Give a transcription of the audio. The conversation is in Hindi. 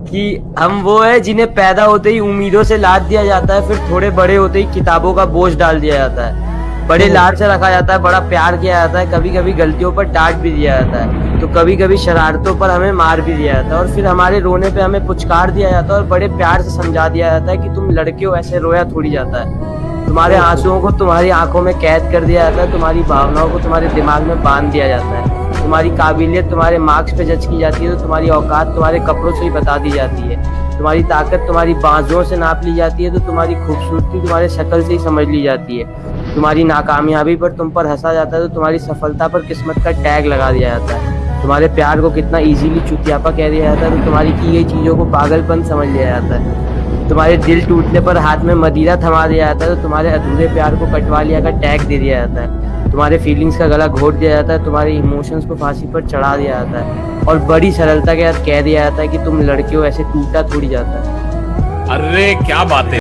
कि हम वो है जिन्हें पैदा होते ही उम्मीदों से लाद दिया जाता है, फिर थोड़े बड़े होते ही किताबों का बोझ डाल दिया जाता है। बड़े लाड से रखा जाता है, बड़ा प्यार किया जाता है, कभी कभी गलतियों पर डांट भी दिया जाता है, तो कभी कभी शरारतों पर हमें मार भी दिया जाता है, और फिर हमारे रोने पे हमें पुचकार दिया जाता है और बड़े प्यार से समझा दिया जाता है कि तुम लड़के हो, ऐसे रोया थोड़ी जाता है। तुम्हारे आंसुओं को तुम्हारी आंखों में कैद कर दिया जाता है, तुम्हारी भावनाओं को तुम्हारे दिमाग में बांध दिया जाता है, तुम्हारी काबिलियत तुम्हारे मार्क्स पे जज की जाती है, तो तुम्हारी औकात तुम्हारे कपड़ों से ही बता दी जाती है, तुम्हारी ताकत तुम्हारी बाजुओं से नाप ली जाती है, तो तुम्हारी खूबसूरती तुम्हारे शक्ल से ही समझ ली जाती है, तुम्हारी नाकामयाबी पर तुम पर हंसा जाता है, तो तुम्हारी सफलता पर किस्मत का टैग लगा दिया जाता है, तुम्हारे प्यार को कितना इजीली चुतियापा कह दिया जाता है, तो तुम्हारी की गई चीजों को पागलपन समझ लिया जाता है, तुम्हारे दिल टूटने पर हाथ में मदिरा थमा दिया जाता है, तो तुम्हारे अधूरे प्यार को कटवा लिया का टैग दे दिया जाता है, तुम्हारे फीलिंग्स का गला घोट दिया जाता है, तुम्हारे इमोशंस को फांसी पर चढ़ा दिया जाता है, और बड़ी सरलता के साथ कह दिया जाता है कि तुम लड़के हो, ऐसे टूटा थोड़ी जाता है। अरे क्या बात है।